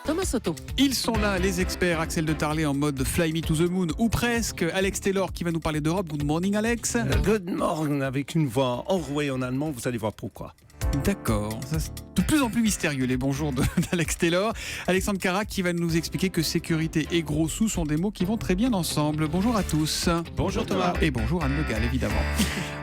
Thomas Soto. Ils sont là, les experts. Axel de Tarlet en mode Fly Me to the Moon, ou presque. Alex Taylor qui va nous parler d'Europe. Good morning, Alex. Good morning, avec une voix enrouée en allemand, vous allez voir pourquoi. D'accord, ça, c'est de plus en plus mystérieux les bonjours d'Alex Taylor. Alexandre Carac qui va nous expliquer que sécurité et gros sous sont des mots qui vont très bien ensemble. Bonjour à tous. Bonjour Thomas. Et bonjour Anne Le Gall, évidemment.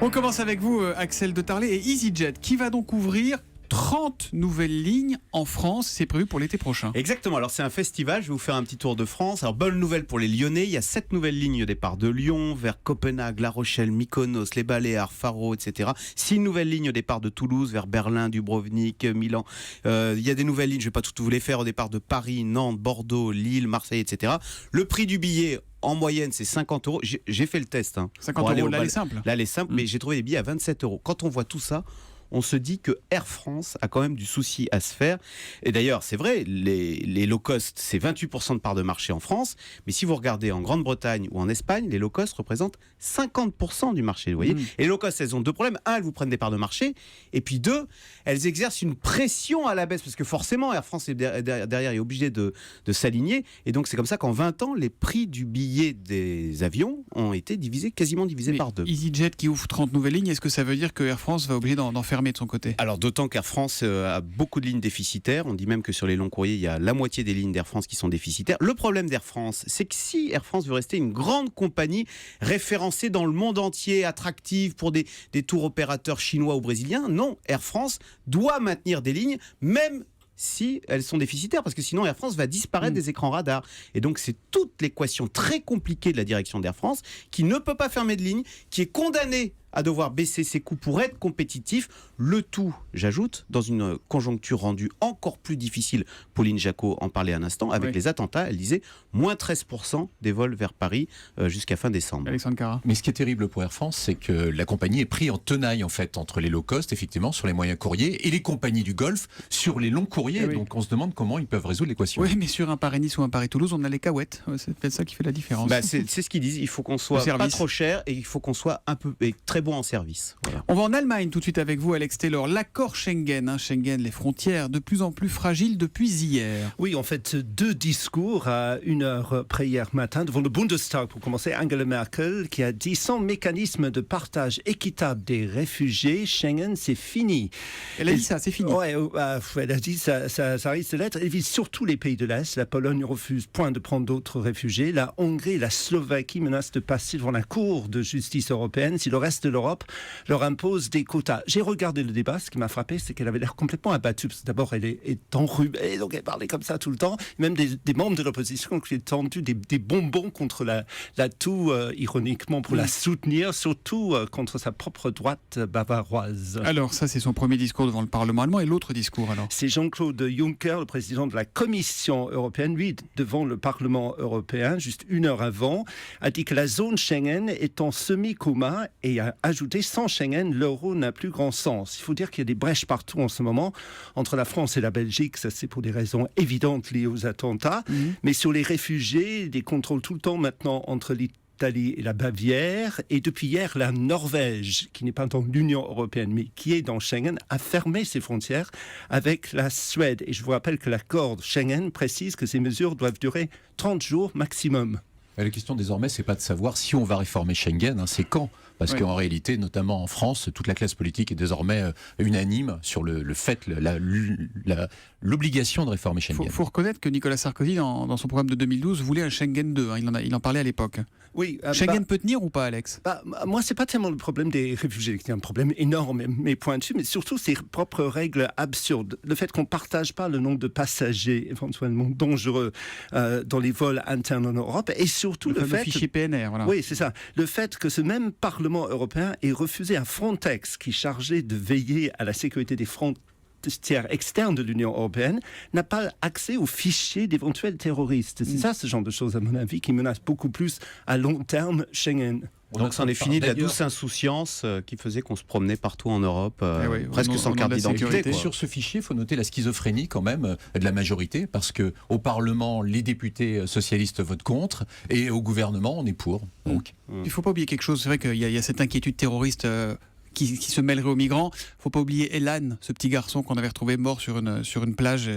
On commence avec vous, Axel de Tarlet et EasyJet qui va donc ouvrir 30 nouvelles lignes en France, c'est prévu pour l'été prochain. Exactement, alors c'est un festival, je vais vous faire un petit tour de France. Alors bonne nouvelle pour les Lyonnais, il y a 7 nouvelles lignes au départ de Lyon, vers Copenhague, La Rochelle, Mykonos, les Baléares, Faro, etc. 6 nouvelles lignes au départ de Toulouse, vers Berlin, Dubrovnik, Milan. Il y a des nouvelles lignes, je ne vais pas toutes vous les faire, au départ de Paris, Nantes, Bordeaux, Lille, Marseille, etc. Le prix du billet, en moyenne, c'est 50 €. J'ai fait le test. 50 € l'aller simple. L'aller simple, mais j'ai trouvé des billets à 27 €. Quand on voit tout ça, on se dit que Air France a quand même du souci à se faire. Et d'ailleurs, c'est vrai, les low cost, c'est 28% de part de marché en France. Mais si vous regardez en Grande-Bretagne ou en Espagne, les low cost représentent 50% du marché. Vous voyez. Et les low cost, elles ont deux problèmes. Un, elles vous prennent des parts de marché. Et puis deux, elles exercent une pression à la baisse. Parce que forcément, Air France est derrière est obligé de s'aligner. Et donc, c'est comme ça qu'en 20 ans, les prix du billet des avions ont été quasiment divisés par deux. EasyJet qui ouvre 30 nouvelles lignes, est-ce que ça veut dire que Air France va obliger d'en faire de son côté? Alors d'autant qu'Air France a beaucoup de lignes déficitaires. On dit même que sur les longs courriers, il y a la moitié des lignes d'Air France qui sont déficitaires. Le problème d'Air France, c'est que si Air France veut rester une grande compagnie référencée dans le monde entier, attractive pour des tours opérateurs chinois ou brésiliens, non, Air France doit maintenir des lignes, même si elles sont déficitaires, parce que sinon Air France va disparaître des écrans radars. Et donc c'est toute l'équation très compliquée de la direction d'Air France qui ne peut pas fermer de ligne, qui est condamnée à devoir baisser ses coûts pour être compétitif. Le tout, j'ajoute, dans une conjoncture rendue encore plus difficile. Pauline Jacot en parlait un instant, avec les attentats, elle disait moins 13% des vols vers Paris jusqu'à fin décembre. Alexandre Cara. Mais ce qui est terrible pour Air France, c'est que la compagnie est prise en tenaille en fait entre les low cost, effectivement, sur les moyens courriers, et les compagnies du Golfe sur les longs courriers. Donc on se demande comment ils peuvent résoudre l'équation. Oui, mais sur un Paris-Nice ou un Paris-Toulouse, on a les cahuètes. C'est peut-être ça qui fait la différence. C'est ce qu'ils disent. Il faut qu'on soit pas trop cher et il faut qu'on soit très bon en service. Voilà. On va en Allemagne tout de suite avec vous, Alex Taylor. L'accord Schengen, Schengen, les frontières de plus en plus fragiles depuis hier. Oui, en fait, 2 discours à 1h près hier matin devant le Bundestag. Pour commencer, Angela Merkel qui a dit sans mécanisme de partage équitable des réfugiés, Schengen, c'est fini. Elle a dit ça, c'est fini. Ouais, elle a dit ça risque de l'être. Elle vise surtout les pays de l'Est. La Pologne refuse point de prendre d'autres réfugiés. La Hongrie et la Slovaquie menacent de passer devant la Cour de justice européenne si le reste de l'Europe leur impose des quotas. J'ai regardé le débat, ce qui m'a frappé, c'est qu'elle avait l'air complètement abattue. Parce que d'abord, elle est enrhumée, donc elle parlait comme ça tout le temps. Même des membres de l'opposition qui ont tendu des bonbons contre la toux, ironiquement, pour la soutenir, surtout contre sa propre droite bavaroise. Alors, ça, c'est son premier discours devant le Parlement allemand. Et l'autre discours, alors? C'est Jean-Claude Juncker, le président de la Commission européenne, lui, devant le Parlement européen, juste 1 heure avant, a dit que la zone Schengen est en semi-coma et a ajouté sans Schengen, l'euro n'a plus grand sens. Il faut dire qu'il y a des brèches partout en ce moment, entre la France et la Belgique, ça c'est pour des raisons évidentes liées aux attentats, mais sur les réfugiés, des contrôles tout le temps maintenant entre l'Italie et la Bavière, et depuis hier, la Norvège, qui n'est pas dans l'Union européenne, mais qui est dans Schengen, a fermé ses frontières avec la Suède. Et je vous rappelle que l'accord Schengen précise que ces mesures doivent durer 30 jours maximum. La question désormais, c'est pas de savoir si on va réformer Schengen, c'est quand. Parce qu'en réalité, notamment en France, toute la classe politique est désormais unanime sur le fait, l'obligation de réformer Schengen. Il faut reconnaître que Nicolas Sarkozy, dans son programme de 2012, voulait un Schengen 2. Il en parlait à l'époque. Oui, Schengen peut tenir ou pas, Alex? Moi, c'est pas tellement le problème des réfugiés, qui est un problème énorme, mais pointu, mais surtout ses propres règles absurdes. Le fait qu'on partage pas le nombre de passagers éventuellement dangereux dans les vols internes en Europe, et surtout le fait... fichier PNR, voilà. Oui, c'est ça. Le fait que ce même Parlement européen ait refusé à Frontex, qui est chargé de veiller à la sécurité des frontières externes de l'Union européenne, n'a pas accès aux fichiers d'éventuels terroristes. C'est ça, ce genre de choses, à mon avis, qui menace beaucoup plus à long terme Schengen. Donc c'en est fini de la douce insouciance qui faisait qu'on se promenait partout en Europe, presque sans carte d'identité. Sur ce fichier, il faut noter la schizophrénie quand même de la majorité, parce qu'au Parlement, les députés socialistes votent contre, et au gouvernement, on est pour. Donc. Il ne faut pas oublier quelque chose, c'est vrai qu'il y a cette inquiétude terroriste qui se mêleraient aux migrants. Faut pas oublier Elan, ce petit garçon qu'on avait retrouvé mort sur une plage.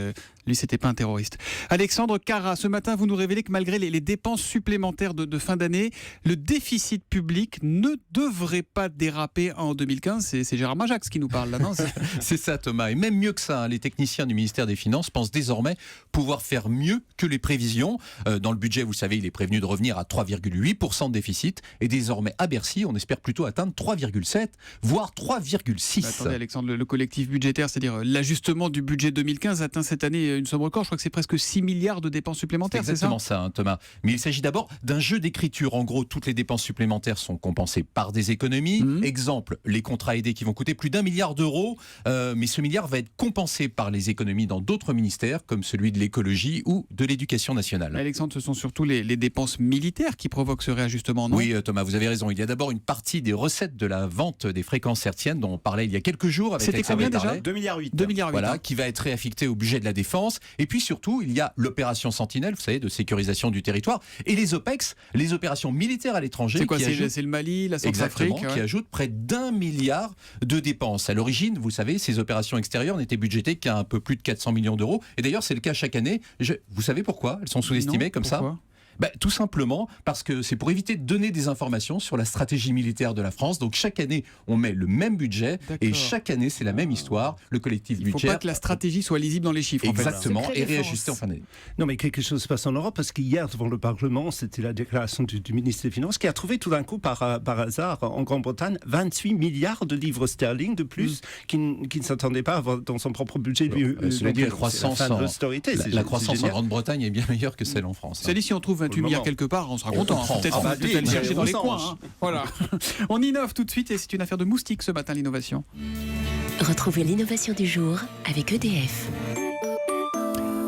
Lui, c'était pas un terroriste. Alexandre Cara, ce matin, vous nous révélez que malgré les dépenses supplémentaires de fin d'année, le déficit public ne devrait pas déraper en 2015. C'est Gérard Majax qui nous parle là, non? C'est ça, Thomas. Et même mieux que ça, les techniciens du ministère des Finances pensent désormais pouvoir faire mieux que les prévisions. Dans le budget, vous savez, il est prévenu de revenir à 3,8% de déficit. Et désormais, à Bercy, on espère plutôt atteindre 3,7, voire 3,6. Attendez, Alexandre, le collectif budgétaire, c'est-à-dire l'ajustement du budget 2015 atteint cette année une somme record. Je crois que c'est presque 6 milliards de dépenses supplémentaires. C'est exactement ça, Thomas. Mais il s'agit d'abord d'un jeu d'écriture. En gros, toutes les dépenses supplémentaires sont compensées par des économies. Exemple, les contrats aidés qui vont coûter plus d'1 milliard d'euros. Mais ce milliard va être compensé par les économies dans d'autres ministères, comme celui de l'écologie ou de l'éducation nationale. Alexandre, ce sont surtout les dépenses militaires qui provoquent ce réajustement, non? Oui, Thomas, vous avez raison. Il y a d'abord une partie des recettes de la vente des fréquences hertziennes dont on parlait il y a quelques jours. C'était combien déjà? 2,8 milliards. 2,8 milliards. Voilà, qui va être réaffecté au budget de la défense. Et puis surtout, il y a l'opération Sentinelle, vous savez, de sécurisation du territoire, et les OPEX, les opérations militaires à l'étranger. C'est quoi? C'est le Mali, la Centrafrique? Exactement, qui ajoute près d'1 milliard de dépenses. À l'origine, vous savez, ces opérations extérieures n'étaient budgétées qu'à un peu plus de 400 millions d'euros. Et d'ailleurs, c'est le cas chaque année. Vous savez pourquoi elles sont sous-estimées comme ça? Tout simplement parce que c'est pour éviter de donner des informations sur la stratégie militaire de la France. Donc chaque année, on met le même budget et chaque année, c'est la même histoire. Le collectif budgétaire. Il ne faut pas que la stratégie soit lisible dans les chiffres. Exactement, en fait. Et réajustée en fin d'année. Non, mais quelque chose se passe en Europe parce qu'hier, devant le Parlement, c'était la déclaration du ministre des Finances qui a trouvé tout d'un coup, par hasard, en Grande-Bretagne, 28 milliards de livres sterling de plus qu'il ne s'attendait pas à avoir dans son propre budget. Cela dit, la croissance en Grande-Bretagne est bien meilleure que celle en France. C'est dit, si on trouve 28 milliards quelque part, on sera content. Peut-être aller chercher dans les coins. Voilà. On innove tout de suite et c'est une affaire de moustique ce matin, l'innovation. Retrouvez l'innovation du jour avec EDF.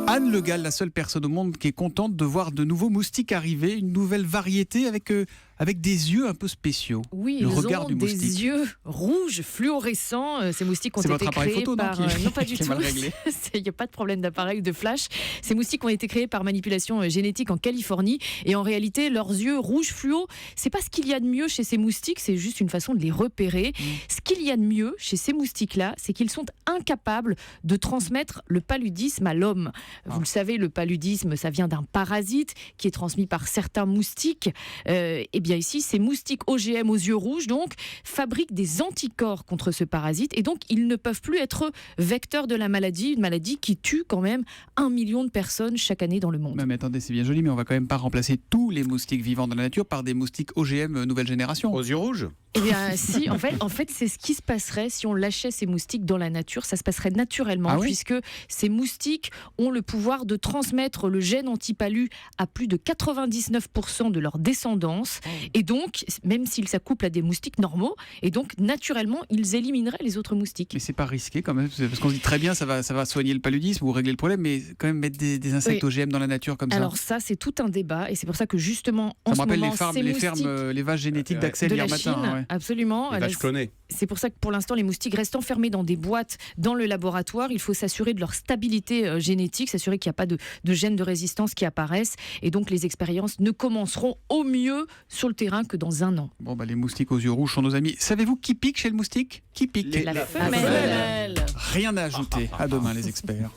Anne Le Gall, la seule personne au monde qui est contente de voir de nouveaux moustiques arriver, une nouvelle variété avec des yeux un peu Oui, le ils regard ont du moustique. des yeux rouges fluorescents. Ces moustiques ont C'est été votre appareil créés photo, par... non, non, pas du qui est tout. mal réglé. Il n'y a pas de problème d'appareil ou de flash. Ces moustiques ont été créés par manipulation génétique en Californie. Et en réalité, leurs yeux rouges fluo, c'est pas ce qu'il y a de mieux chez ces moustiques, c'est juste une façon de les repérer. Ce qu'il y a de mieux chez ces moustiques-là, c'est qu'ils sont incapables de transmettre le paludisme à l'homme. Vous le savez, le paludisme, ça vient d'un parasite qui est transmis par certains moustiques. Et bien ici, ces moustiques OGM aux yeux rouges, donc, fabriquent des anticorps contre ce parasite et donc ils ne peuvent plus être vecteurs de la maladie, une maladie qui tue quand même 1 million de personnes chaque année dans le monde. Mais attendez, c'est bien joli, mais on va quand même pas remplacer tous les moustiques vivants dans la nature par des moustiques OGM nouvelle génération. Aux yeux rouges? Eh bien, si, en fait, c'est ce qui se passerait si on lâchait ces moustiques dans la nature. Ça se passerait naturellement, puisque ces moustiques ont le pouvoir de transmettre le gène anti-palu à plus de 99% de leur descendance. Et donc, même s'ils s'accouplent à des moustiques normaux, et donc, naturellement, ils élimineraient les autres moustiques. Mais c'est pas risqué quand même, parce qu'on dit très bien, ça va soigner le paludisme ou régler le problème, mais quand même mettre des insectes OGM dans la nature comme ça. Alors ça, c'est tout un débat, et c'est pour ça que justement, en ça ce me rappelle moment, les vaches génétiques d'Axel de hier la matin. Chine, absolument. Les vaches clonées. C'est pour ça que pour l'instant, les moustiques restent enfermés dans des boîtes dans le laboratoire. Il faut s'assurer de leur stabilité génétique, s'assurer qu'il n'y a pas de gènes de résistance qui apparaissent. Et donc, les expériences ne commenceront au mieux sur le terrain que dans 1 an. Bon, les moustiques aux yeux rouges sont nos amis. Savez-vous qui pique chez le moustique? Qui pique? La femelle. Rien à ajouter. À demain, les experts.